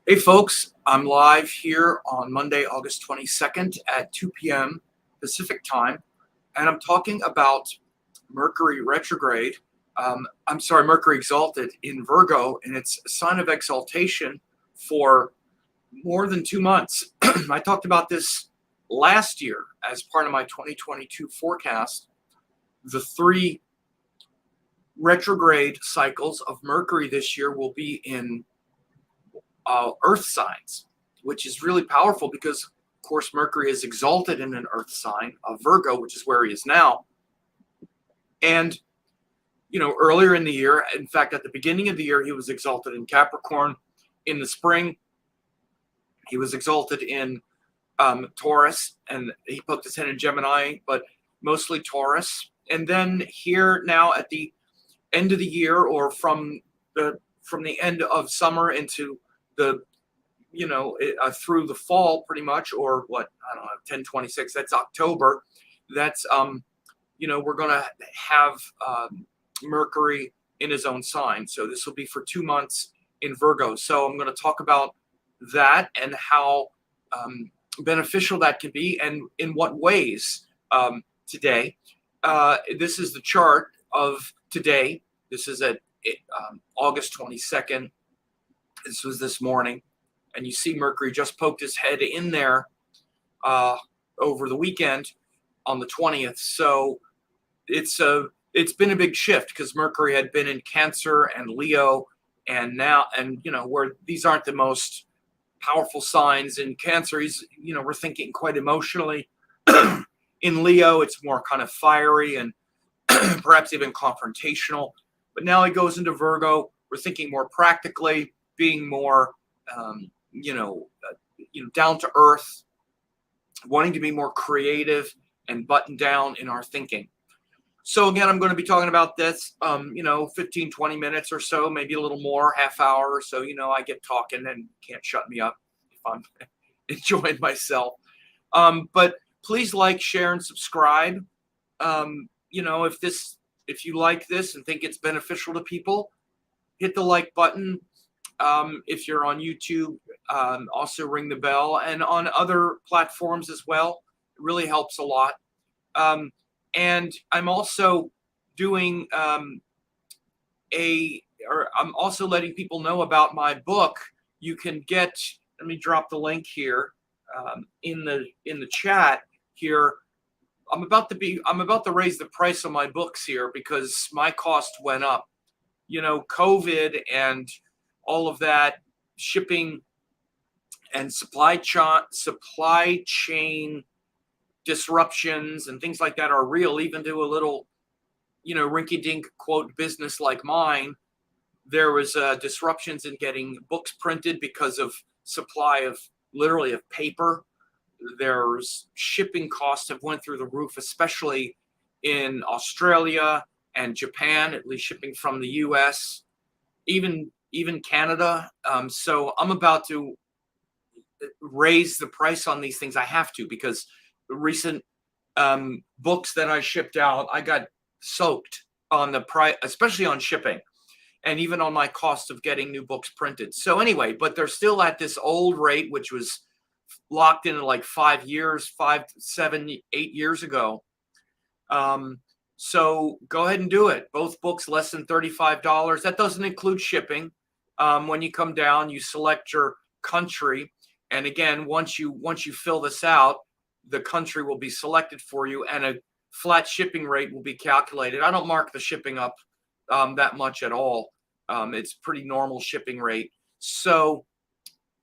Hey folks, I'm live here on Monday, August 22nd at 2 p.m. Pacific time, and I'm talking about Mercury retrograde. Mercury exalted in Virgo, and it's a sign of exaltation for more than 2 months. I talked about this last year as part of my 2022 forecast. The three retrograde cycles of Mercury this year will be in earth signs, which is really powerful because, of course, Mercury is exalted in an earth sign of Virgo, which is where he is now. And, earlier in the year, in fact, at the beginning of the year, he was exalted in Capricorn. In the spring, he was exalted in Taurus, and he poked his head in Gemini, but mostly Taurus. And then here now at the end of the year, or from the end of summer into the through the fall pretty much, or what, I don't know, 10/26, that's October. That's we're going to have Mercury in his own sign, so this will be for 2 months in Virgo. So I'm going to talk about that and how beneficial that can be and in what ways today. This is the chart of today. This is at August 22nd. This was this morning, and you see Mercury just poked his head in there over the weekend on the 20th. So it's been a big shift because Mercury had been in Cancer and Leo, and now, where these aren't the most powerful signs. In Cancer, we're thinking quite emotionally. In Leo, it's more kind of fiery and perhaps even confrontational. But now he goes into Virgo. We're thinking more practically, being more, down to earth, wanting to be more creative and buttoned down in our thinking. So again, I'm going to be talking about this, 15, 20 minutes or so, maybe a little more, half hour or so. I get talking and can't shut me up if I'm enjoying myself. But please like, share, and subscribe. If you like this and think it's beneficial to people, hit the like button. If you're on YouTube, also ring the bell, and on other platforms as well. It really helps a lot. And I'm also doing I'm also letting people know about my book. You can get, let me drop the link here in the chat here. I'm about to raise the price of my books here because my cost went up. COVID and all of that, shipping and supply chain disruptions and things like that are real, even to a little, rinky-dink quote business like mine. There was disruptions in getting books printed because of supply of paper. There's shipping costs have went through the roof, especially in Australia and Japan, at least shipping from the US, even Canada. So I'm about to raise the price on these things. I have to, because the recent books that I shipped out, I got soaked on the price, especially on shipping, and even on my cost of getting new books printed. So anyway, but they're still at this old rate, which was locked in like 5 years, 5, 7, 8 years ago. So go ahead and do it. Both books less than $35. That doesn't include shipping. When you come down, you select your country, and again, once you fill this out, the country will be selected for you, and a flat shipping rate will be calculated. I don't mark the shipping up that much at all. It's pretty normal shipping rate. So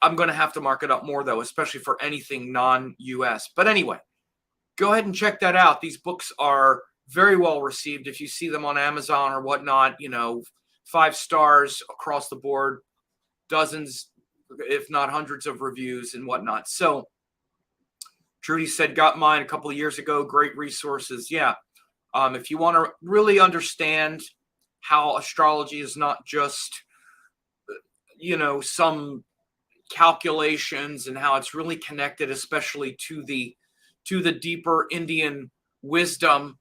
I'm going to have to mark it up more, though, especially for anything non-US. But anyway, go ahead and check that out. These books are very well received. If you see them on Amazon or whatnot, 5 stars across the board, dozens, if not hundreds of reviews and whatnot. So Trudy said, got mine a couple of years ago. Great resources. Yeah. If you want to really understand how astrology is not just, some calculations, and how it's really connected, especially to the deeper Indian wisdom.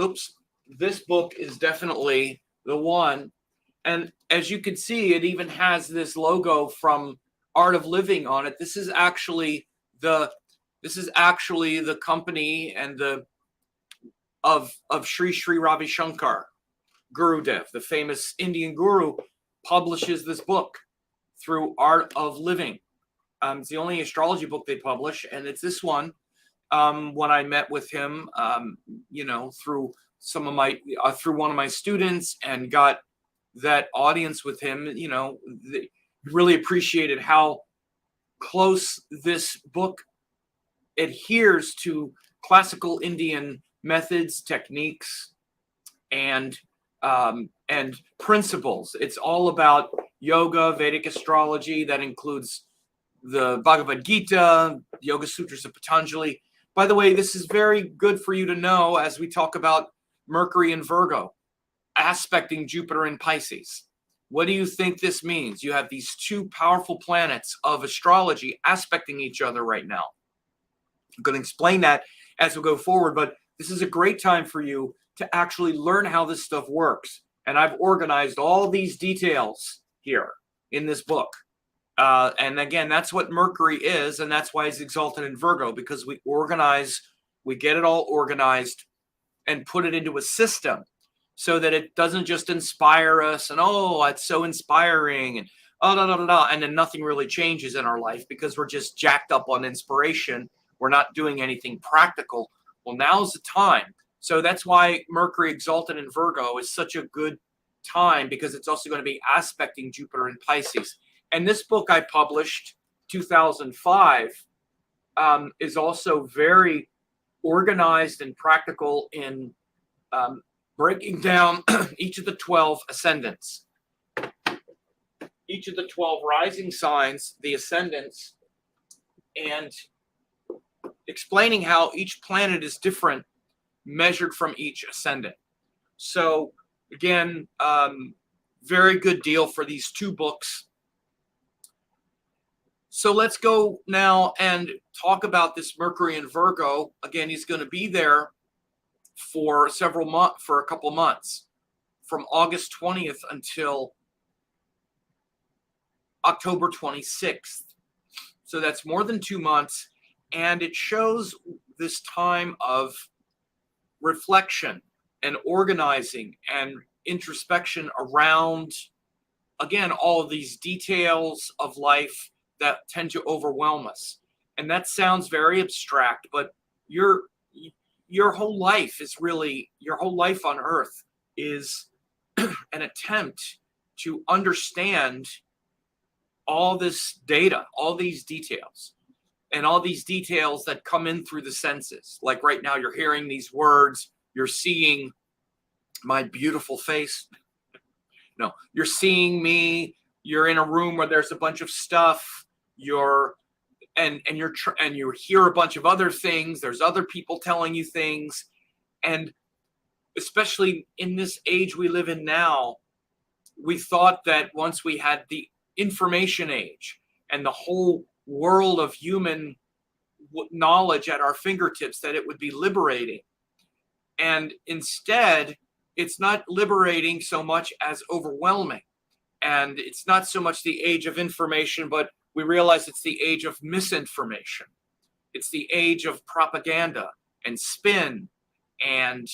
Oops. This book is definitely the one. And as you can see, it even has this logo from Art of Living on it. This is actually the company and the of Sri Sri Ravi Shankar Gurudev, the famous Indian guru, publishes this book through Art of Living. It's the only astrology book they publish, and it's this one. When I met with him, through through one of my students, and got that audience with him, really appreciated how close this book adheres to classical Indian methods, techniques, and principles. It's all about yoga, Vedic astrology. That includes the Bhagavad Gita, Yoga Sutras of Patanjali. By the way, this is very good for you to know as we talk about Mercury in Virgo, aspecting Jupiter in Pisces. What do you think this means? You have these two powerful planets of astrology aspecting each other right now. I'm going to explain that as we go forward, but this is a great time for you to actually learn how this stuff works. And I've organized all these details here in this book. And again, that's what Mercury is, and that's why it's exalted in Virgo, because we get it all organized and put it into a system so that it doesn't just inspire us and, oh, it's so inspiring, and and then nothing really changes in our life because we're just jacked up on inspiration. We're not doing anything practical. Well, now's the time. So that's why Mercury exalted in Virgo is such a good time, because it's also going to be aspecting Jupiter in Pisces. And this book I published 2005 is also very organized and practical in breaking down each of the 12 ascendants, each of the 12 rising signs, the ascendants, and explaining how each planet is different measured from each ascendant. So again, very good deal for these two books. So let's go now and talk about this Mercury in Virgo. Again, he's going to be there for a couple months, from August 20th until October 26th. So that's more than 2 months, and it shows this time of reflection and organizing and introspection around, again, all of these details of life that tend to overwhelm us. And that sounds very abstract, but your whole life is really, your whole life on Earth is an attempt to understand all this data, all these details, and all these details that come in through the senses. Like right now, you're hearing these words, you're seeing my beautiful face. No, you're seeing me. You're in a room where there's a bunch of stuff. You hear a bunch of other things. There's other people telling you things, and especially in this age we live in now, we thought that once we had the information age and the whole world of human knowledge at our fingertips, that it would be liberating. And instead, it's not liberating so much as overwhelming. And it's not so much the age of information, but we realize it's the age of misinformation. It's the age of propaganda and spin and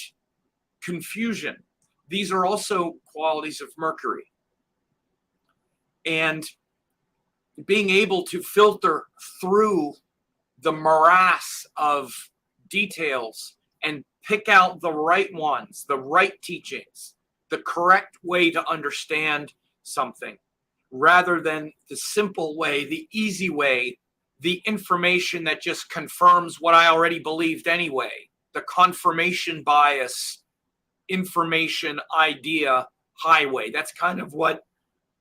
confusion. These are also qualities of Mercury. And being able to filter through the morass of details and pick out the right ones, the right teachings, the correct way to understand something, rather than the simple way, the easy way, the information that just confirms what I already believed anyway, the confirmation bias, information idea highway. That's kind of what,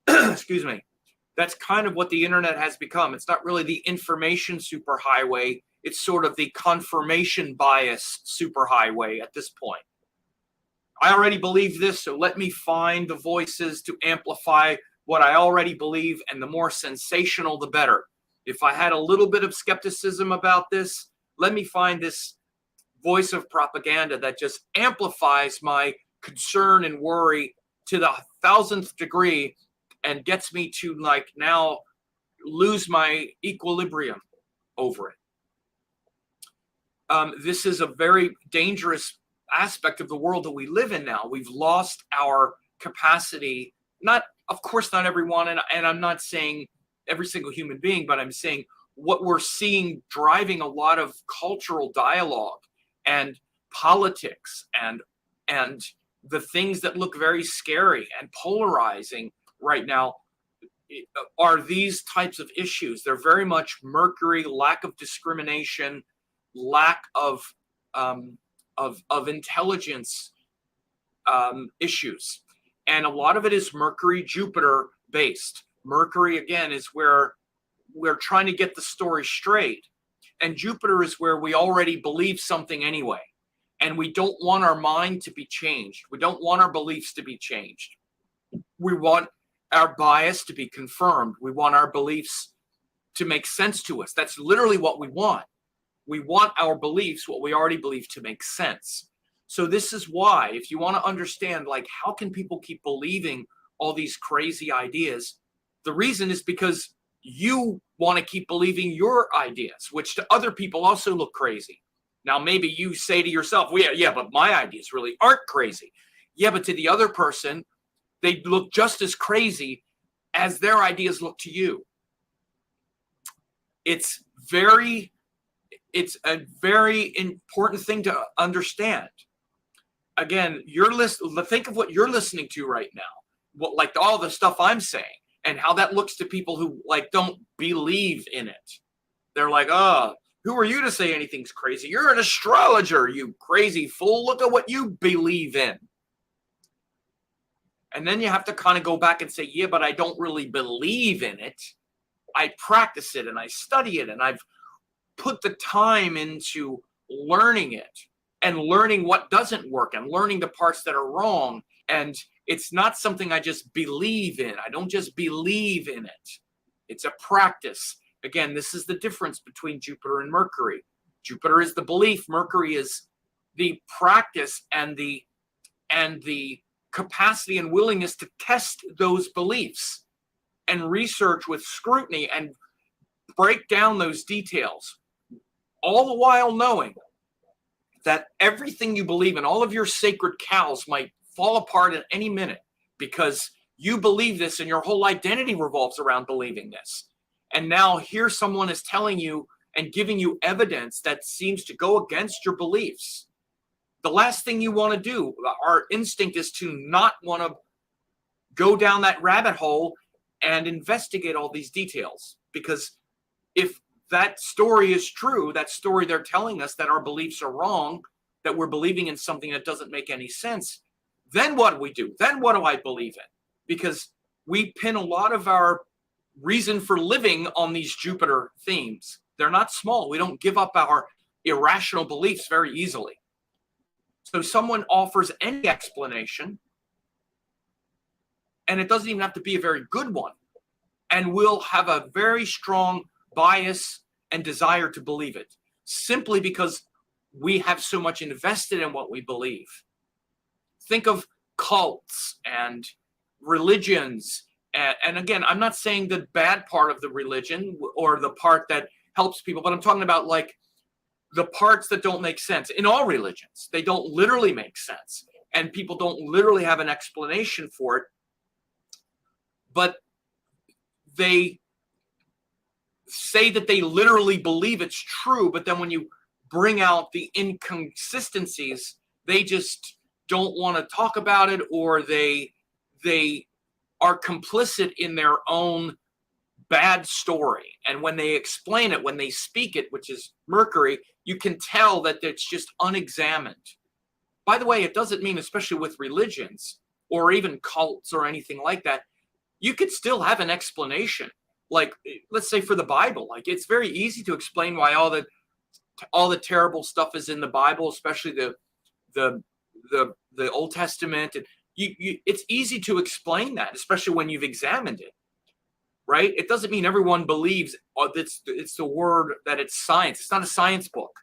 excuse me, that's kind of what the internet has become. It's not really the information superhighway. It's sort of the confirmation bias superhighway at this point. I already believe this, so let me find the voices to amplify what I already believe, and the more sensational, the better. If I had a little bit of skepticism about this, let me find this voice of propaganda that just amplifies my concern and worry to the thousandth degree and gets me to like now lose my equilibrium over it. This is a very dangerous aspect of the world that we live in now. We've lost our capacity, of course, not everyone, and I'm not saying every single human being, but I'm saying what we're seeing driving a lot of cultural dialogue and politics and the things that look very scary and polarizing right now are these types of issues. They're very much Mercury, lack of discrimination, lack of intelligence issues. And a lot of it is Mercury, Jupiter based. Mercury, again, is where we're trying to get the story straight. And Jupiter is where we already believe something anyway. And we don't want our mind to be changed. We don't want our beliefs to be changed. We want our bias to be confirmed. We want our beliefs to make sense to us. That's literally what we want. We want our beliefs, what we already believe, to make sense. So this is why, if you want to understand, like, how can people keep believing all these crazy ideas? The reason is because you want to keep believing your ideas, which to other people also look crazy. Now, maybe you say to yourself, well, yeah, but my ideas really aren't crazy. Yeah, but to the other person, they look just as crazy as their ideas look to you. It's a very important thing to understand. Again, think of what you're listening to right now, like all the stuff I'm saying, and how that looks to people who like don't believe in it. They're like, oh, who are you to say anything's crazy? You're an astrologer, you crazy fool. Look at what you believe in. And then you have to kind of go back and say, yeah, but I don't really believe in it. I practice it and I study it and I've put the time into learning it and learning what doesn't work and learning the parts that are wrong. And it's not something I just believe in. I don't just believe in it. It's a practice. Again, this is the difference between Jupiter and Mercury. Jupiter is the belief. Mercury is the practice and the capacity and willingness to test those beliefs and research with scrutiny and break down those details, all the while knowing that everything you believe in, all of your sacred cows might fall apart at any minute because you believe this and your whole identity revolves around believing this. And now here someone is telling you and giving you evidence that seems to go against your beliefs. The last thing you want to do, our instinct is to not want to go down that rabbit hole and investigate all these details. Because if that story is true, that story they're telling us that our beliefs are wrong, that we're believing in something that doesn't make any sense, then what do we do? Then what do I believe in? Because we pin a lot of our reason for living on these Jupiter themes. They're not small. We don't give up our irrational beliefs very easily. So someone offers any explanation, and it doesn't even have to be a very good one, and we'll have a very strong bias and desire to believe it, simply because we have so much invested in what we believe. Think of cults and religions. And again, I'm not saying the bad part of the religion or the part that helps people, but I'm talking about like the parts that don't make sense in all religions. They don't literally make sense, and people don't literally have an explanation for it, but they say that they literally believe it's true. But then when you bring out the inconsistencies, they just don't want to talk about it, or they are complicit in their own bad story. And when they explain it, when they speak it, which is Mercury, you can tell that it's just unexamined. By the way, it doesn't mean, especially with religions or even cults or anything like that, you could still have an explanation. Like, let's say for the Bible, like it's very easy to explain why all the terrible stuff is in the Bible, especially the Old Testament. And it's easy to explain that, especially when you've examined it, right? It doesn't mean everyone believes it's the word that it's science. It's not a science book.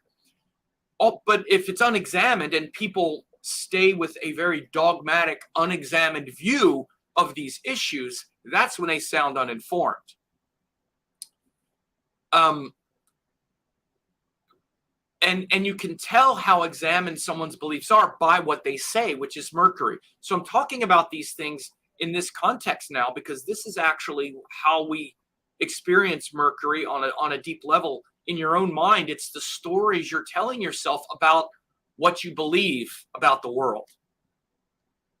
But if it's unexamined and people stay with a very dogmatic, unexamined view, of these issues, that's when they sound uninformed. And you can tell how examined someone's beliefs are by what they say, which is Mercury. So I'm talking about these things in this context now, because this is actually how we experience Mercury on a deep level in your own mind. It's the stories you're telling yourself about what you believe about the world.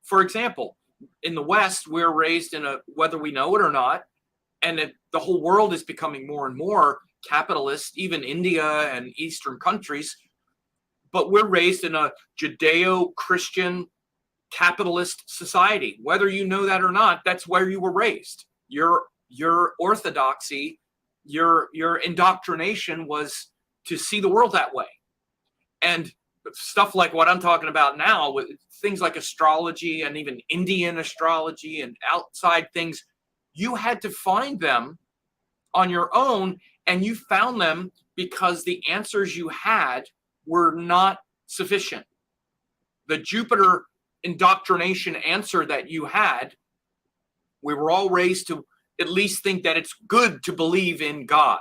For example, in the West, we're raised in whether we know it or not, and the whole world is becoming more and more capitalist, even India and Eastern countries, but we're raised in a Judeo-Christian capitalist society. Whether you know that or not, that's where you were raised. Your orthodoxy, your indoctrination was to see the world that way. And stuff like what I'm talking about now, with things like astrology and even Indian astrology and outside things, you had to find them on your own, and you found them because the answers you had were not sufficient. The Jupiter indoctrination answer that you had, we were all raised to at least think that it's good to believe in God,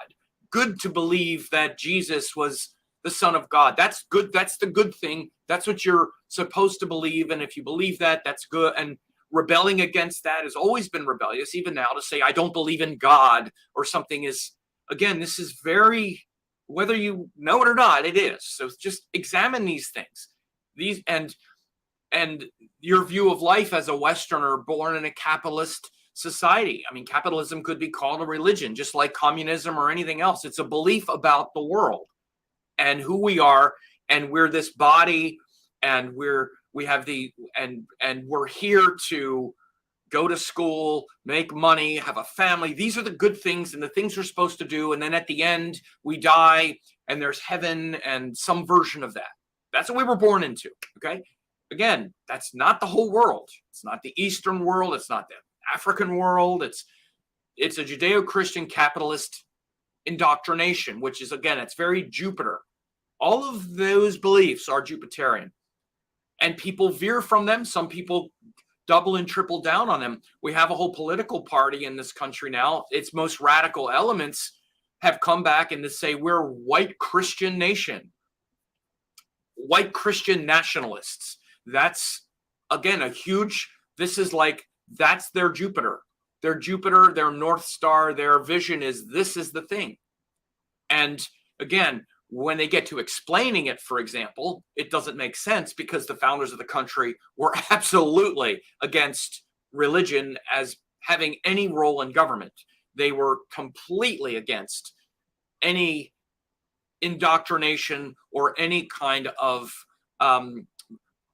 good to believe that Jesus was the Son of God. That's good. That's the good thing. That's what you're supposed to believe. And if you believe that, that's good. And rebelling against that has always been rebellious. Even now, to say I don't believe in God or something is, again, this is very, whether you know it or not, it is. So just examine these things. These and your view of life as a Westerner born in a capitalist society. I mean, capitalism could be called a religion, just like communism or anything else. It's a belief about the world and who we are, and we're this body, and we're here to go to school, make money, have a family. These are the good things and the things we're supposed to do. And then at the end, we die and there's heaven and some version of that. That's what we were born into, okay? Again, that's not the whole world. It's not the Eastern world. It's not the African world. It's a Judeo-Christian capitalist indoctrination, which is, again, it's very Jupiter. All of those beliefs are Jupiterian. And people veer from them. Some people double and triple down on them. We have a whole political party in this country now. Its most radical elements have come back and to say we're a white Christian nation, white Christian nationalists. That's, again, this is like, that's their Jupiter. Their Jupiter, their North Star, their vision is this is the thing. And again, when they get to explaining it, for example, it doesn't make sense because the founders of the country were absolutely against religion as having any role in government. They were completely against any indoctrination or any kind of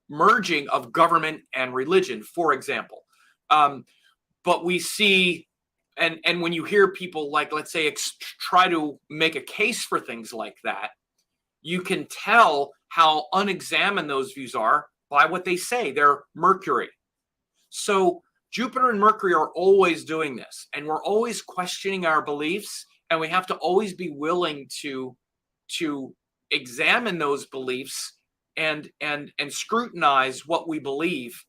merging of government and religion, for example. But we see, and when you hear people like, let's say, try to make a case for things like that, you can tell how unexamined those views are by what they say. They're Mercury. So Jupiter and Mercury are always doing this, and we're always questioning our beliefs, and we have to always be willing to examine those beliefs and scrutinize what we believe.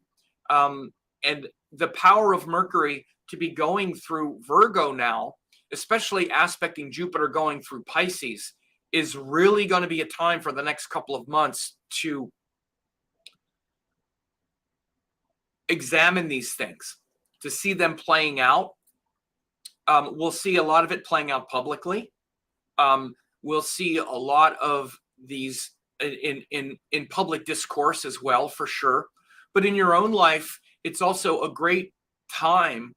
And the power of Mercury to be going through Virgo now, especially aspecting Jupiter going through Pisces, is really going to be a time for the next couple of months to examine these things, to see them playing out. We'll see a lot of it playing out publicly. We'll see a lot of these in public discourse as well, for sure. But in your own life, it's also a great time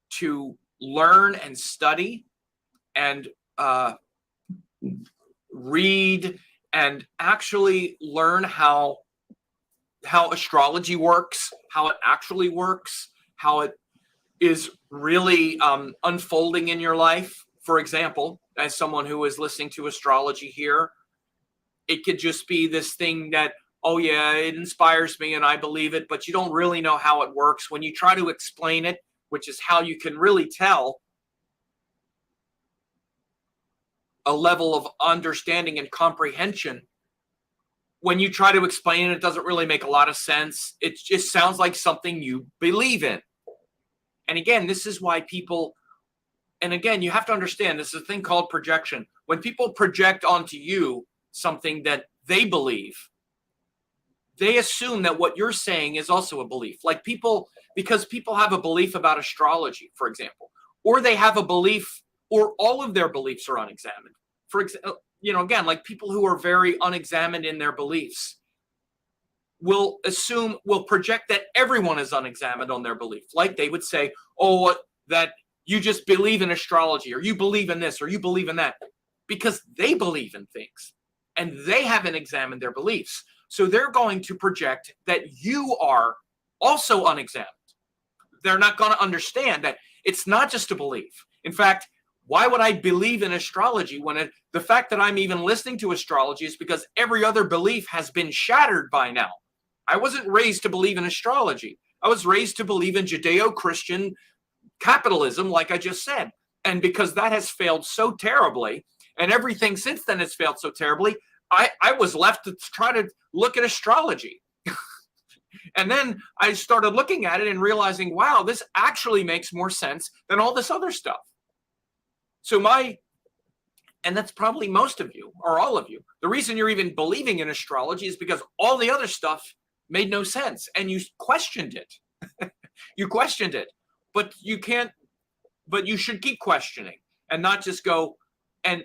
to learn and study and read and actually learn how astrology works, how it actually works, how it is really unfolding in your life. For example, as someone who is listening to astrology here, it could just be this thing that, oh yeah, it inspires me and I believe it, but you don't really know how it works. When you try to explain it, which is how you can really tell a level of understanding and comprehension, when you try to explain it, it doesn't really make a lot of sense. It just sounds like something you believe in. And again, this is why people, and again, you have to understand, this is a thing called projection. When people project onto you something that they believe, they assume that what you're saying is also a belief. Like people, because people have a belief about astrology, for example, or they have a belief, or all of their beliefs are unexamined. For example, again, like people who are very unexamined in their beliefs will project that everyone is unexamined on their belief. Like they would say, oh, that you just believe in astrology, or you believe in this, or you believe in that, because they believe in things and they haven't examined their beliefs. So they're going to project that you are also unexamined. They're not going to understand that it's not just a belief. In fact, why would I believe in astrology when the fact that I'm even listening to astrology is because every other belief has been shattered by now. I wasn't raised to believe in astrology. I was raised to believe in Judeo-Christian capitalism, like I just said. And because that has failed so terribly, and everything since then has failed so terribly, I was left to try to look at astrology. And then I started looking at it and realizing, wow, this actually makes more sense than all this other stuff. So and that's probably most of you, or all of you. The reason you're even believing in astrology is because all the other stuff made no sense, and you questioned it. You questioned it, but you should keep questioning and not just go and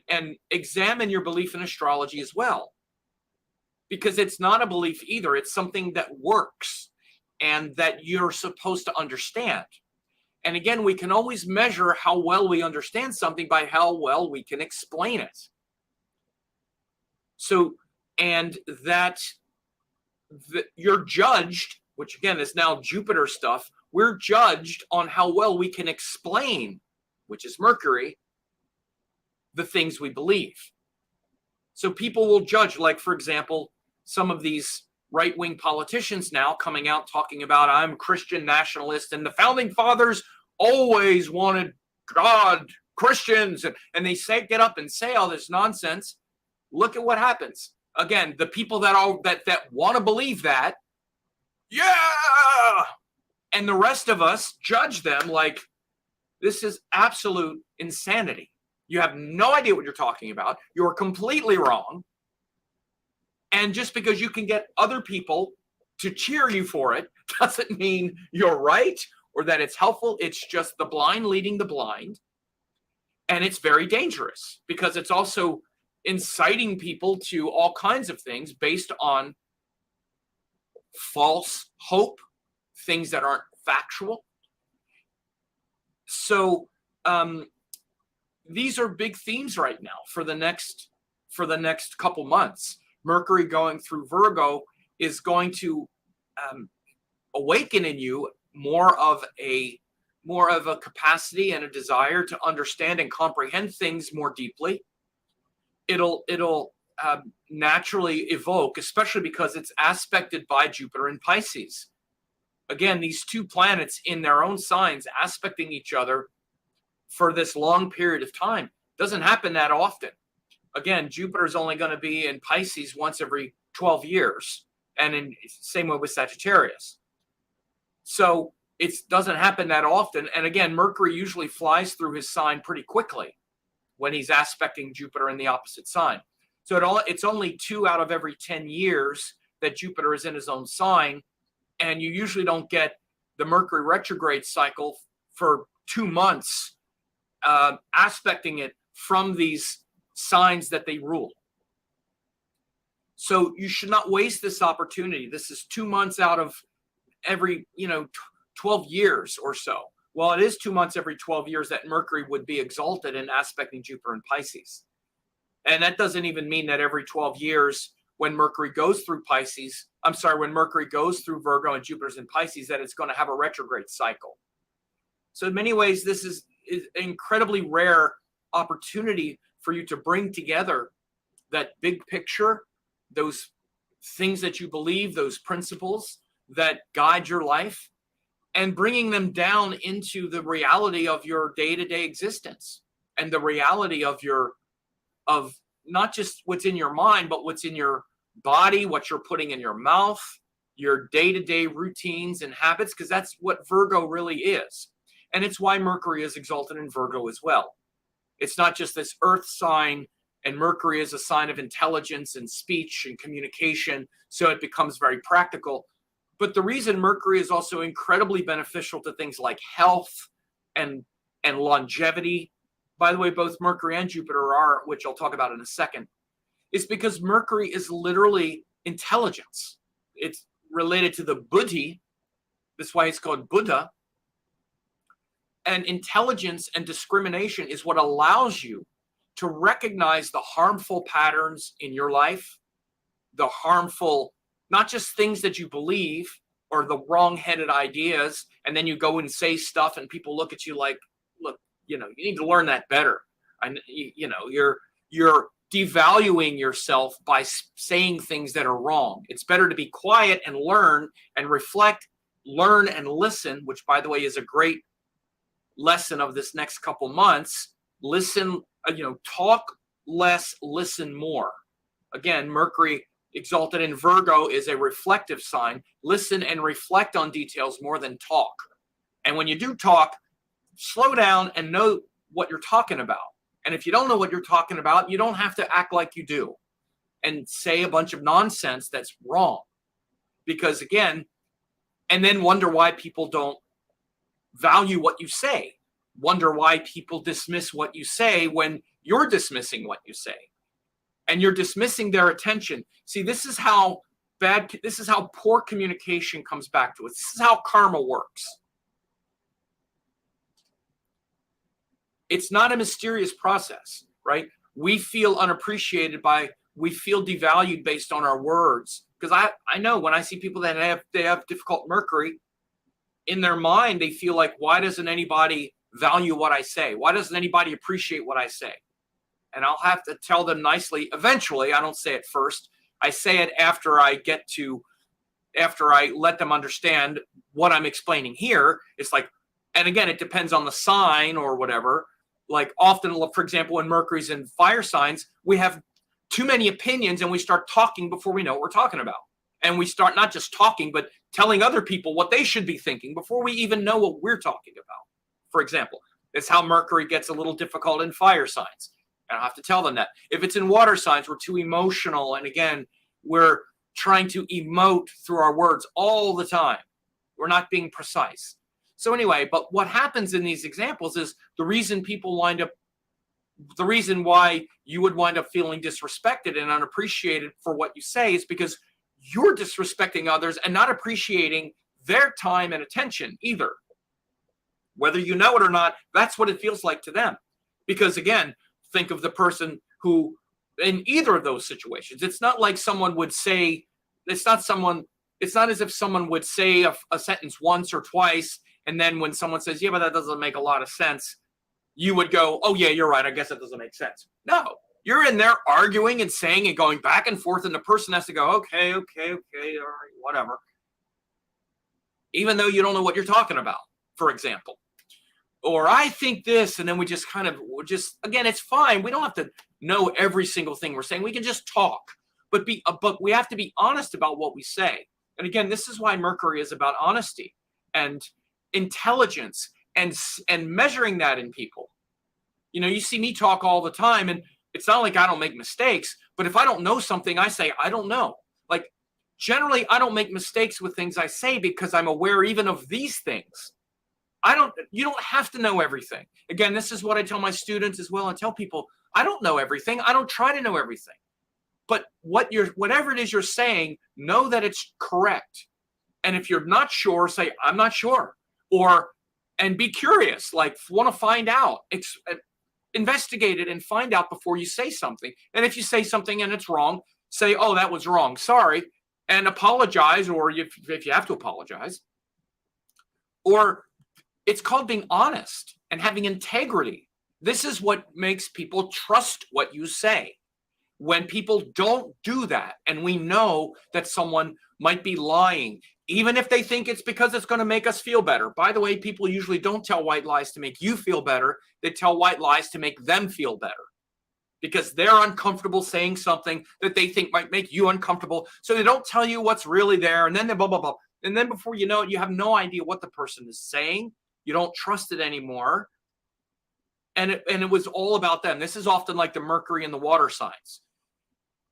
examine your belief in astrology as well. Because it's not a belief either. It's something that works and that you're supposed to understand. And again, we can always measure how well we understand something by how well we can explain it. So, and that you're judged, which again is now Jupiter stuff, we're judged on how well we can explain, which is Mercury, the things we believe. So people will judge, like, for example, some of these right-wing politicians now coming out talking about, I'm Christian nationalist, and the founding fathers always wanted God, Christians, and they get up and say all this nonsense. Look at what happens. Again, the people that want to believe that, yeah, and the rest of us judge them like this is absolute insanity. You have no idea what you're talking about. You're completely wrong. And just because you can get other people to cheer you for it doesn't mean you're right or that it's helpful. It's just the blind leading the blind. And it's very dangerous because it's also inciting people to all kinds of things based on false hope, things that aren't factual. So these are big themes right now for the next couple months. Mercury going through Virgo is going to awaken in you more of a capacity and a desire to understand and comprehend things more deeply. It'll naturally evoke, especially because it's aspected by Jupiter in Pisces. Again, these two planets in their own signs aspecting each other for this long period of time doesn't happen that often. Again, Jupiter is only going to be in Pisces once every 12 years, and same way with Sagittarius. So it doesn't happen that often. And again, Mercury usually flies through his sign pretty quickly when he's aspecting Jupiter in the opposite sign. So it's only 2 out of every 10 years that Jupiter is in his own sign, and you usually don't get the Mercury retrograde cycle for 2 months aspecting it from these signs that they rule. So you should not waste this opportunity. This is 2 months out of every 12 years or so. Well, it is 2 months every 12 years that Mercury would be exalted and aspecting Jupiter in Pisces. And that doesn't even mean that every 12 years when Mercury goes through when Mercury goes through Virgo and Jupiter's in Pisces, that it's going to have a retrograde cycle. So in many ways, this is an incredibly rare opportunity for you to bring together that big picture, those things that you believe, those principles that guide your life, and bringing them down into the reality of your day-to-day existence and the reality of not just what's in your mind, but what's in your body, what you're putting in your mouth, your day-to-day routines and habits, because that's what Virgo really is. And it's why Mercury is exalted in Virgo as well. It's not just this earth sign, and Mercury is a sign of intelligence and speech and communication, so it becomes very practical. But the reason Mercury is also incredibly beneficial to things like health and longevity, by the way, both Mercury and Jupiter are, which I'll talk about in a second, is because Mercury is literally intelligence. It's related to the Buddhi. That's why it's called Buddha. And intelligence and discrimination is what allows you to recognize the harmful patterns in your life, the harmful, not just things that you believe or the wrong-headed ideas, and then you go and say stuff and people look at you like, look, you need to learn that better. And you're devaluing yourself by saying things that are wrong. It's better to be quiet and learn and reflect, learn and listen, which, by the way, is a great lesson of this next couple months. Listen, talk less, listen more. Again, Mercury exalted in Virgo is a reflective sign. Listen and reflect on details more than talk. And when you do talk, slow down and know what you're talking about. And if you don't know what you're talking about, you don't have to act like you do and say a bunch of nonsense that's wrong. Because again, and then wonder why people don't value what you say. Wonder why people dismiss what you say when you're dismissing what you say. And you're dismissing their attention. See, this is how poor communication comes back to us. This is how karma works. It's not a mysterious process, right? We feel unappreciated we feel devalued based on our words. Because I know when I see people that have difficult Mercury, in their mind, they feel like, why doesn't anybody value what I say? Why doesn't anybody appreciate what I say? And I'll have to tell them nicely. Eventually, I don't say it first. I say it after I let them understand what I'm explaining here. It's like, and again, it depends on the sign or whatever. Like often, for example, when Mercury's in fire signs, we have too many opinions and we start talking before we know what we're talking about. And we start not just talking, but telling other people what they should be thinking before we even know what we're talking about. For example, it's how Mercury gets a little difficult in fire signs. And I have to tell them that. If it's in water signs, we're too emotional. And again, we're trying to emote through our words all the time. We're not being precise. So anyway, but what happens in these examples is the reason why you would wind up feeling disrespected and unappreciated for what you say is because you're disrespecting others and not appreciating their time and attention either. Whether you know it or not, that's what it feels like to them. Because again, think of the person who, in either of those situations, it's not like someone would say, it's not as if someone would say a sentence once or twice, and then when someone says, yeah, but that doesn't make a lot of sense, you would go, oh yeah, you're right, I guess that doesn't make sense. No, you're in there arguing and saying and going back and forth, and the person has to go, okay, all right, whatever. Even though you don't know what you're talking about, for example. Or I think this, and then we just again, it's fine. We don't have to know every single thing we're saying. We can just talk, but we have to be honest about what we say. And again, this is why Mercury is about honesty and intelligence and measuring that in people. You see me talk all the time, and it's not like I don't make mistakes, but if I don't know something, I say, I don't know. Like generally, I don't make mistakes with things I say because I'm aware even of these things. You don't have to know everything. Again, this is what I tell my students as well. I tell people, I don't know everything. I don't try to know everything. But whatever it is you're saying, know that it's correct. And if you're not sure, say, I'm not sure. And be curious, like want to find out, investigate it and find out before you say something. And if you say something and it's wrong, say, oh, that was wrong. Sorry. And apologize, or if you have to apologize. Or it's called being honest and having integrity. This is what makes people trust what you say. When people don't do that, and we know that someone might be lying, even if they think it's because it's going to make us feel better. By the way, people usually don't tell white lies to make you feel better. They tell white lies to make them feel better because they're uncomfortable saying something that they think might make you uncomfortable. So they don't tell you what's really there. And then they blah, blah, blah. And then before you know it, you have no idea what the person is saying. You don't trust it anymore. And it was all about them. This is often like the Mercury and the water signs.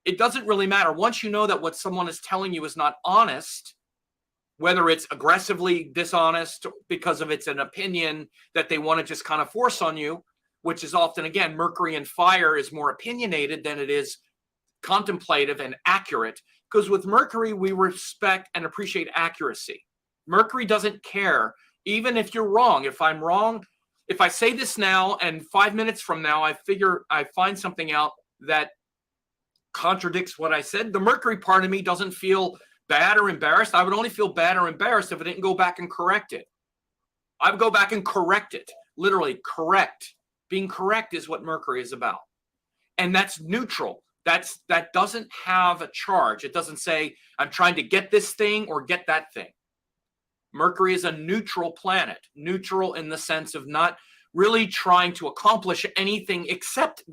It doesn't really matter. Once you know that what someone is telling you is not honest, whether it's aggressively dishonest because of it's an opinion that they want to just kind of force on you, which is often, again, Mercury and fire is more opinionated than it is contemplative and accurate. Because with Mercury, we respect and appreciate accuracy. Mercury doesn't care, even if you're wrong. If I'm wrong, if I say this now and 5 minutes from now, I find something out that contradicts what I said, the Mercury part of me doesn't feel bad or embarrassed. I would only feel bad or embarrassed if I didn't go back and correct it. I would go back and correct it. Literally correct. Being correct is what Mercury is about. And that's neutral. That doesn't have a charge. It doesn't say, I'm trying to get this thing or get that thing. Mercury is a neutral planet. Neutral in the sense of not really trying to accomplish anything except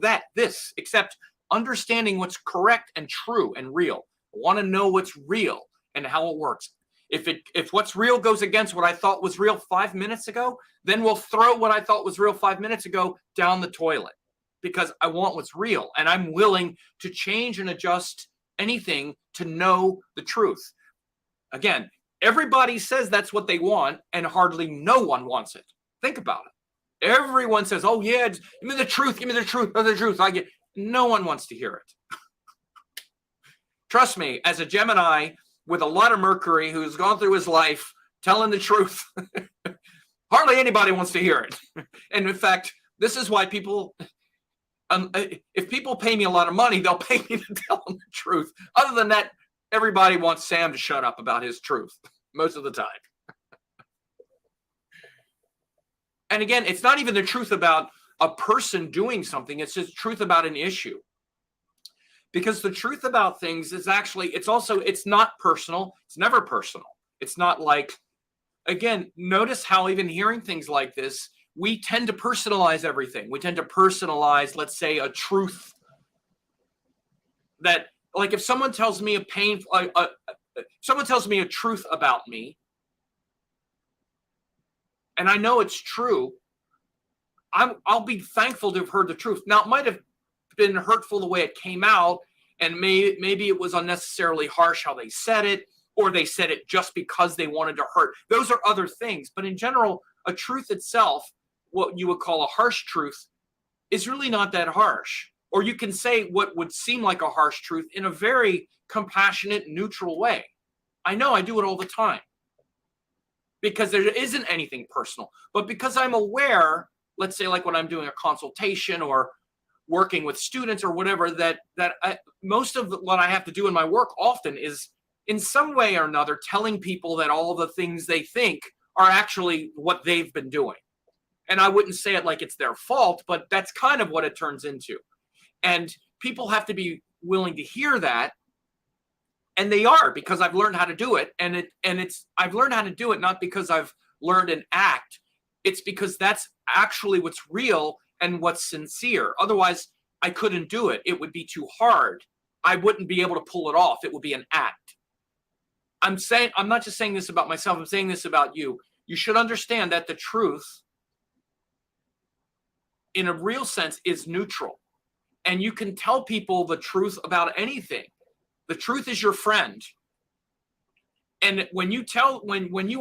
understanding what's correct and true and real. I want to know what's real and how it works. If what's real goes against what I thought was real 5 minutes ago, then we'll throw what I thought was real 5 minutes ago down the toilet, because I want what's real and I'm willing to change and adjust anything to know the truth. Again, everybody says that's what they want and hardly no one wants it. Think about it. Everyone says, oh yeah, give me the truth, give me the truth, the truth. No one wants to hear it. Trust me, as a Gemini with a lot of Mercury who's gone through his life telling the truth, hardly anybody wants to hear it. And in fact, this is why people, if people pay me a lot of money, they'll pay me to tell them the truth. Other than that, everybody wants Sam to shut up about his truth most of the time. And again, it's not even the truth about a person doing something. It's just truth about an issue. Because the truth about things is actually, it's not personal. It's never personal. It's not like, again, notice how even hearing things like this, we tend to personalize everything. We tend to personalize, let's say, a truth that, like, if someone tells me someone tells me a truth about me, and I know it's true, I'll be thankful to have heard the truth. Now, it might have been hurtful the way it came out, and maybe it was unnecessarily harsh how they said it, or they said it just because they wanted to hurt. Those are other things. But in general, a truth itself, what you would call a harsh truth, is really not that harsh. Or you can say what would seem like a harsh truth in a very compassionate, neutral way. I know I do it all the time because there isn't anything personal. But because I'm aware, let's say like when I'm doing a consultation or working with students or whatever, that most of what I have to do in my work often is in some way or another telling people that all the things they think are actually what they've been doing. And I wouldn't say it like it's their fault, but that's kind of what it turns into. And people have to be willing to hear that. And they are, because I've learned how to do it. And I've learned how to do it not because I've learned an act. It's because that's actually what's real and what's sincere. Otherwise, I couldn't do it. It would be too hard. I wouldn't be able to pull it off. It would be an act. I'm not just saying this about myself. I'm saying this about you. You should understand that the truth, in a real sense, is neutral. And you can tell people the truth about anything. The truth is your friend. And when you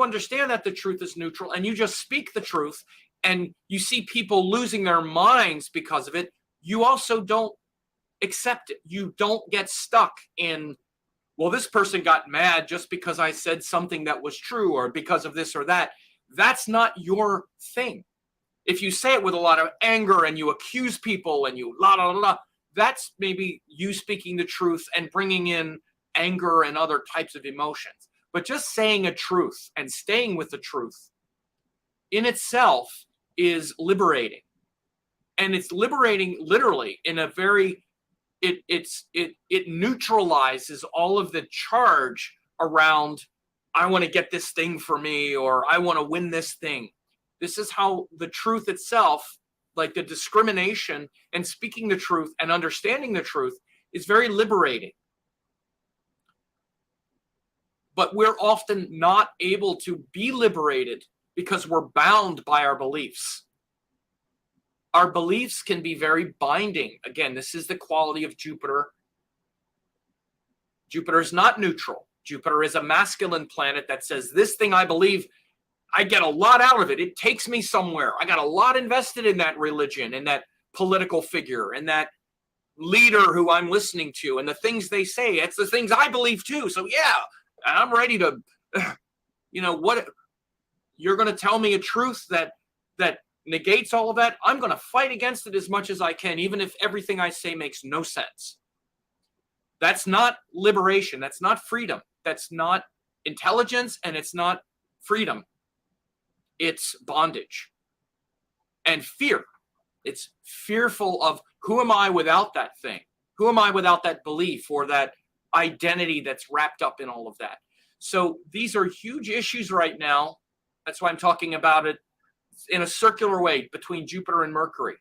understand that the truth is neutral and you just speak the truth and you see people losing their minds because of it, you also don't accept it. You don't get stuck in, well, this person got mad just because I said something that was true or because of this or that. That's not your thing. If you say it with a lot of anger and you accuse people and you la la la la, that's maybe you speaking the truth and bringing in anger and other types of emotions. But just saying a truth and staying with the truth in itself is liberating. And it's liberating literally in a very, it neutralizes all of the charge around, I want to get this thing for me, or I want to win this thing. This is how the truth itself, like the discrimination and speaking the truth and understanding the truth, is very liberating. But we're often not able to be liberated because we're bound by our beliefs. Our beliefs can be very binding. Again, this is the quality of Jupiter. Jupiter is not neutral. Jupiter is a masculine planet that says, this thing I believe, I get a lot out of it. It takes me somewhere. I got a lot invested in that religion and that political figure and that leader who I'm listening to and the things they say. It's the things I believe too. So yeah, I'm ready to, what you're going to tell me a truth that negates all of that. I'm going to fight against it as much as I can, even if everything I say makes no sense. That's not liberation. That's not freedom. That's not intelligence, and it's not freedom. It's bondage and fear. It's fearful of, who am I without that thing? Who am I without that belief or that identity that's wrapped up in all of that? So these are huge issues right now. That's why I'm talking about it in a circular way between Jupiter and Mercury.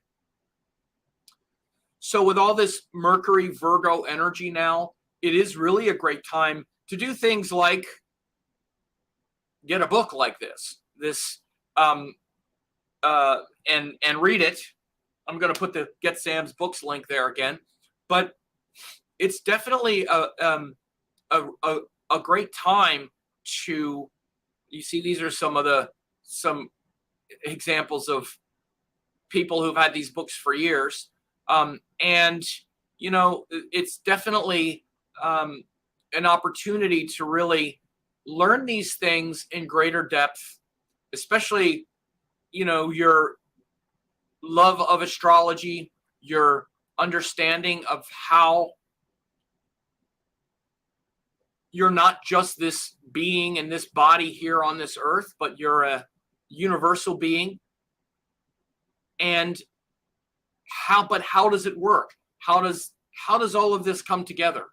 So with all this Mercury Virgo energy now, it is really a great time to do things like get a book like this, and read it. I'm going to put the Get Sam's Books link there again, but it's definitely a great time to. You see, these are some examples of people who've had these books for years. And, it's definitely an opportunity to really learn these things in greater depth, especially, your love of astrology, your understanding of how you're not just this being in this body here on this earth, but you're a universal being. And how does it work? How does all of this come together?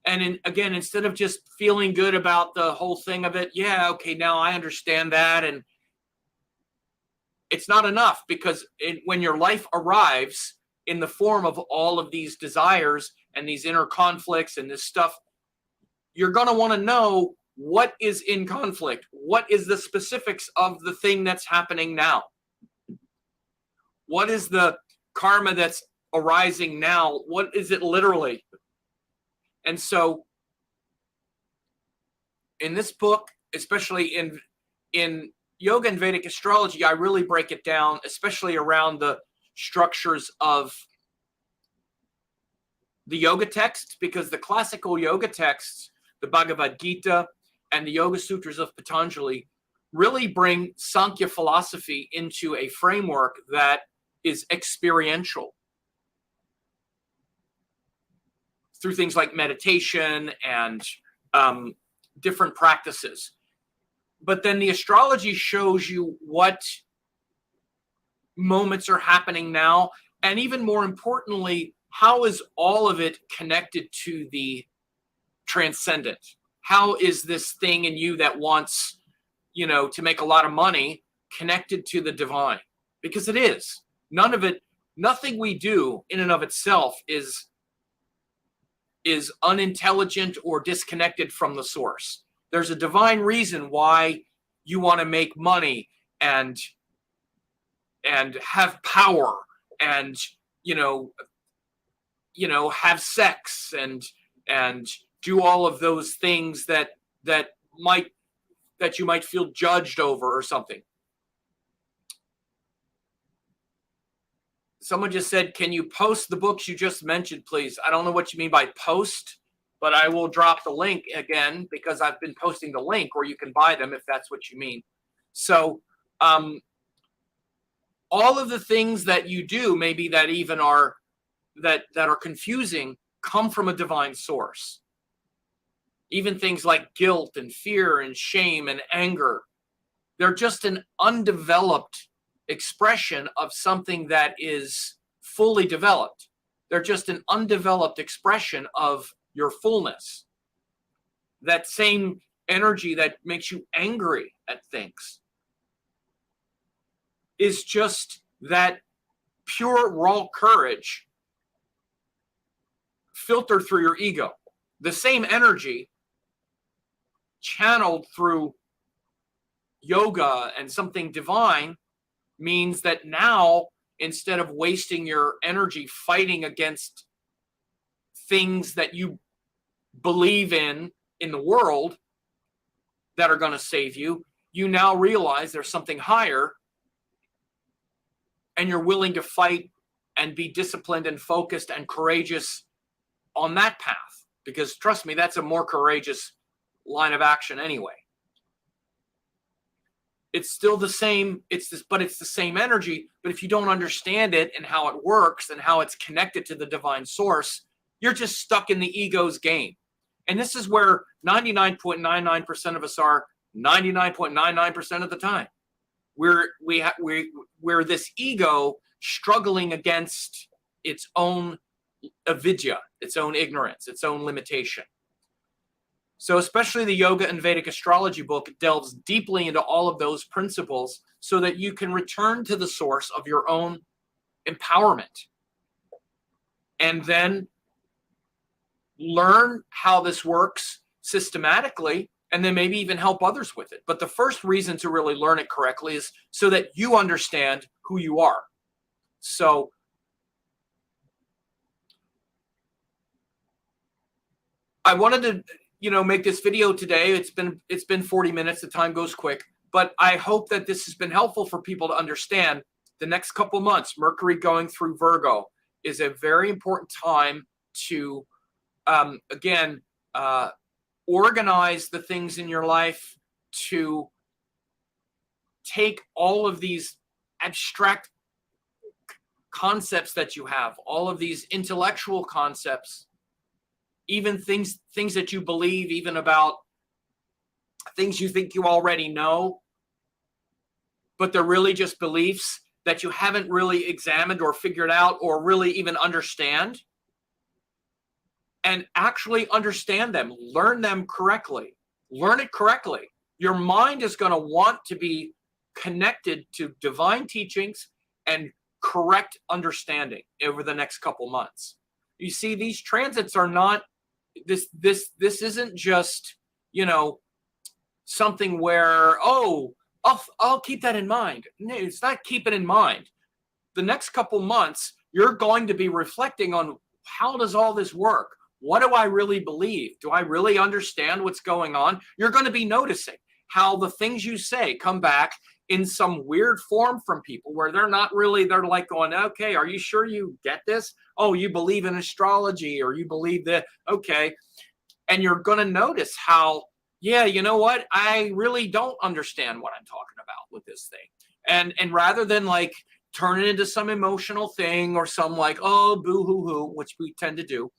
And again, instead of just feeling good about the whole thing of it, yeah, okay, now I understand that. And it's not enough, because when your life arrives in the form of all of these desires and these inner conflicts and this stuff, you're going to want to know what is in conflict. What is the specifics of the thing that's happening now? What is the karma that's arising now? What is it literally? And so in this book, especially in yoga and Vedic astrology, I really break it down, especially around the structures of the yoga texts, because the classical yoga texts, the Bhagavad Gita and the Yoga Sutras of Patanjali, really bring Sankhya philosophy into a framework that is experiential through things like meditation and different practices. But then the astrology shows you what moments are happening now, and even more importantly, how is all of it connected to the transcendent? How is this thing in you that wants, to make a lot of money connected to the divine? Because it is. Nothing we do in and of itself is unintelligent or disconnected from the source. There's a divine reason why you want to make money and have power and have sex and do all of those things that you might feel judged over or something. Someone just said, can you post the books you just mentioned, please? I don't know what you mean by post, but I will drop the link again, because I've been posting the link where you can buy them if that's what you mean. So all of the things that you do, maybe that even are that are confusing, come from a divine source. Even things like guilt and fear and shame and anger, they're just an undeveloped expression of something that is fully developed. They're just an undeveloped expression of your fullness. That same energy that makes you angry at things is just that pure, raw courage filtered through your ego. The same energy channeled through yoga and something divine means that now, instead of wasting your energy fighting against things that you believe in the world that are going to save you, you now realize there's something higher, and you're willing to fight and be disciplined and focused and courageous on that path. Because trust me, that's a more courageous line of action anyway. It's still the same, but it's the same energy. But if you don't understand it and how it works and how it's connected to the divine source, you're just stuck in the ego's game. And this is where 99.99% of us are 99.99% of the time. We're this ego struggling against its own avidya, its own ignorance, its own limitation. So especially the Yoga and Vedic Astrology book delves deeply into all of those principles so that you can return to the source of your own empowerment. And then learn how this works systematically, and then maybe even help others with it. But the first reason to really learn it correctly is so that you understand who you are. So I wanted to, make this video today. It's been 40 minutes. The time goes quick, but I hope that this has been helpful for people to understand the next couple months. Mercury going through Virgo is a very important time to, organize the things in your life, to take all of these abstract concepts that you have, all of these intellectual concepts, even things that you believe, even about things you think you already know, but they're really just beliefs that you haven't really examined or figured out or really even understand, and actually understand them, learn them correctly, learn it correctly. Your mind is going to want to be connected to divine teachings and correct understanding over the next couple months. You see, these transits are not, this isn't just, something where, I'll keep that in mind. No, it's not keep it in mind. The next couple months, you're going to be reflecting on, how does all this work? What do I really believe? Do I really understand what's going on? You're going to be noticing how the things you say come back in some weird form from people where they're like going, okay, are you sure you get this? Oh, you believe in astrology, or you believe that, okay. And you're going to notice how, yeah, you know what? I really don't understand what I'm talking about with this thing. And rather than like turn it into some emotional thing or some like, oh, boo hoo hoo, which we tend to do,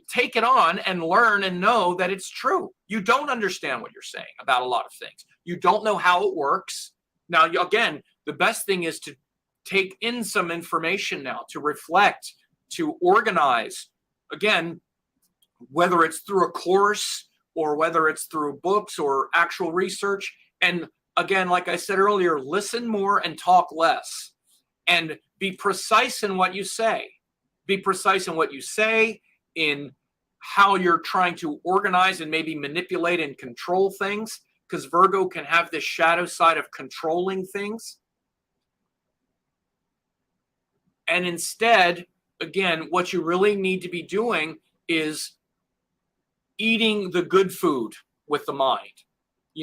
take it on and learn and know that it's true. You don't understand what you're saying about a lot of things. You don't know how it works. Now, again, the best thing is to take in some information now, to reflect, to organize. Again, whether it's through a course or whether it's through books or actual research. And again, like I said earlier, listen more and talk less, and be precise in what you say. Be precise in what you say, in how you're trying to organize and maybe manipulate and control things, because Virgo can have this shadow side of controlling things. And instead, again, what you really need to be doing is eating the good food with the mind.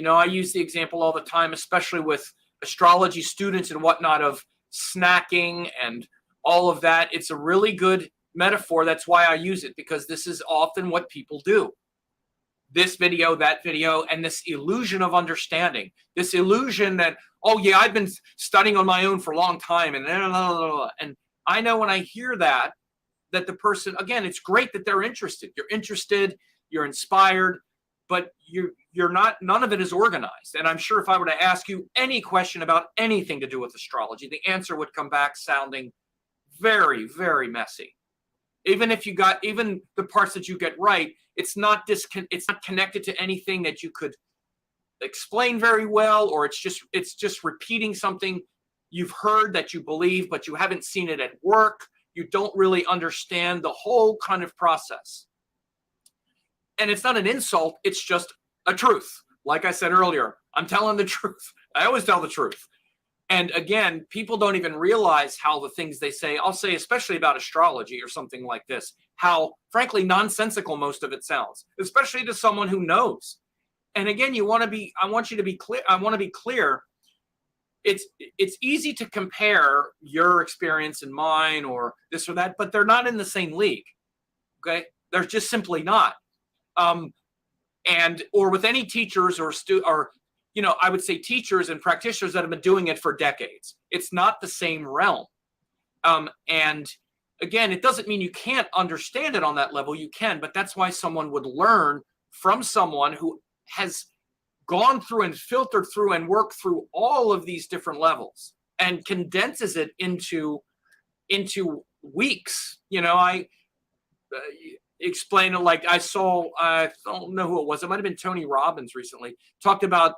I use the example all the time, especially with astrology students and whatnot, of snacking and all of that. It's a really good metaphor. That's why I use it, because this is often what people do. This video, that video, and this illusion of understanding, this illusion that, oh yeah, I've been studying on my own for a long time, and I know when I hear that the person, again, it's great that they're interested. You're interested, you're inspired, but you're not, none of it is organized. And I'm sure if I were to ask you any question about anything to do with astrology, the answer would come back sounding very, very messy. Even if you got, even the parts that you get right, it's not connected to anything that you could explain very well, or it's just repeating something you've heard that you believe, but you haven't seen it at work. You don't really understand the whole kind of process. And it's not an insult, it's just a truth. Like I said earlier, I'm telling the truth. I always tell the truth. And again, people don't even realize how the things they say, I'll say especially about astrology or something like this, how frankly nonsensical most of it sounds, especially to someone who knows. And again, I want you to be clear. I want to be clear. It's easy to compare your experience and mine or this or that, but they're not in the same league. Okay. They're just simply not. Or with any teachers or I would say teachers and practitioners that have been doing it for decades. It's not the same realm. And again, it doesn't mean you can't understand it on that level. You can, but that's why someone would learn from someone who has gone through and filtered through and worked through all of these different levels and condenses it into weeks. I explain it like I don't know who it was. It might've been Tony Robbins recently talked about,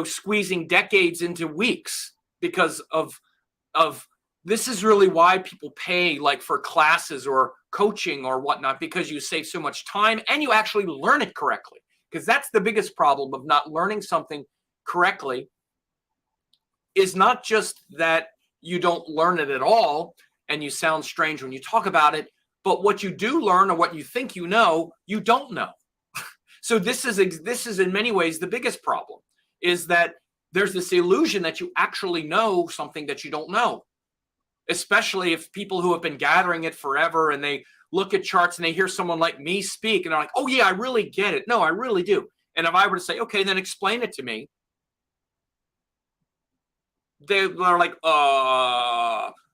squeezing decades into weeks because of this is really why people pay like for classes or coaching or whatnot, because you save so much time and you actually learn it correctly. Because that's the biggest problem of not learning something correctly, is not just that you don't learn it at all and you sound strange when you talk about it, but what you do learn or what you think you don't know. So this is in many ways the biggest problem, is that there's this illusion that you actually know something that you don't know, especially if people who have been gathering it forever and they look at charts and they hear someone like me speak and they're like, oh yeah, I really get it. No, I really do. And if I were to say, okay, then explain it to me, they're like,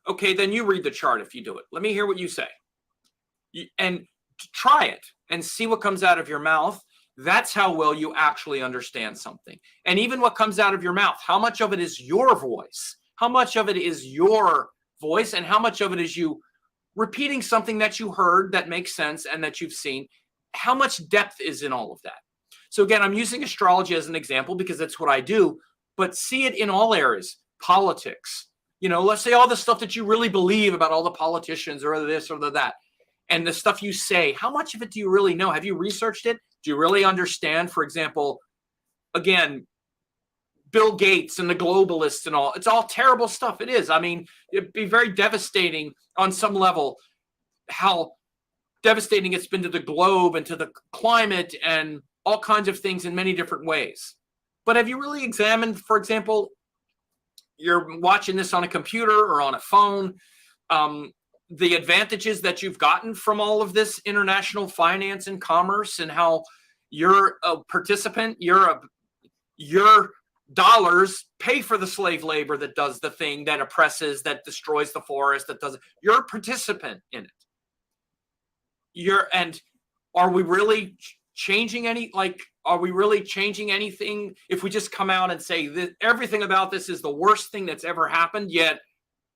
okay, then you read the chart if you do it. Let me hear what you say. And try it and see what comes out of your mouth. That's how well you actually understand something. And even what comes out of your mouth, how much of it is your voice? How much of it is your voice? And how much of it is you repeating something that you heard that makes sense and that you've seen? How much depth is in all of that? So again, I'm using astrology as an example because that's what I do, but see it in all areas. Politics, let's say all the stuff that you really believe about all the politicians or this or that. And the stuff you say, how much of it do you really know? Have you researched it? Do you really understand, for example, again, Bill Gates and the globalists and all? It's all terrible stuff. It is. I mean, it'd be very devastating on some level how devastating it's been to the globe and to the climate and all kinds of things in many different ways. But have you really examined, for example, you're watching this on a computer or on a phone, the advantages that you've gotten from all of this international finance and commerce, and how you're a participant, your dollars pay for the slave labor that does the thing, that oppresses, that destroys the forest, that does it. You're a participant in it. And are we really changing anything if we just come out and say that everything about this is the worst thing that's ever happened, yet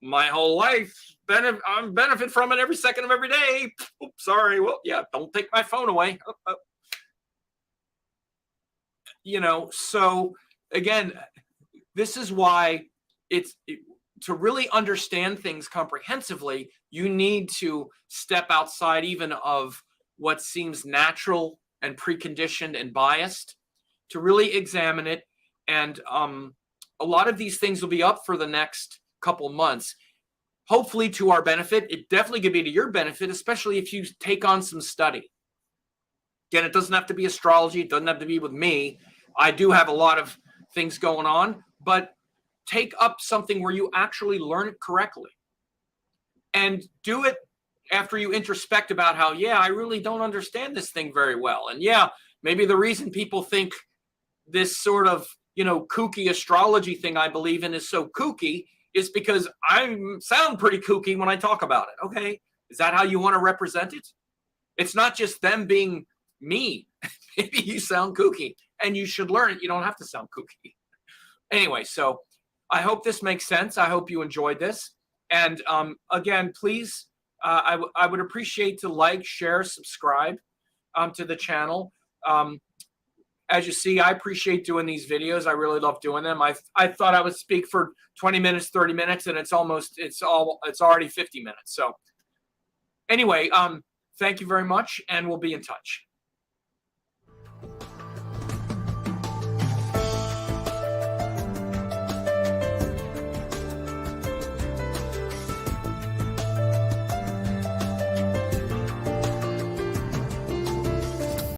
my whole life I'm benefit from it every second of every day? Oops, sorry. Well, yeah, don't take my phone away. So again, this is why to really understand things comprehensively, you need to step outside even of what seems natural and preconditioned and biased, to really examine it. And a lot of these things will be up for the next couple months, hopefully to our benefit. It definitely could be to your benefit, especially if you take on some study. Again, it doesn't have to be astrology. It doesn't have to be with me. I do have a lot of things going on, but take up something where you actually learn it correctly, and do it after you introspect about how, yeah, I really don't understand this thing very well. And yeah, maybe the reason people think this sort of, kooky astrology thing I believe in is so kooky is because I sound pretty kooky when I talk about it. Okay. Is that how you want to represent it? It's not just them being me. Maybe you sound kooky and you should learn it. You don't have to sound kooky. Anyway, so I hope this makes sense. I hope you enjoyed this. And again, please, I would appreciate to like, share, subscribe to the channel. As you see, I appreciate doing these videos. I really love doing them. I thought I would speak for 20 minutes, 30 minutes, and it's already 50 minutes. So anyway, thank you very much, and we'll be in touch.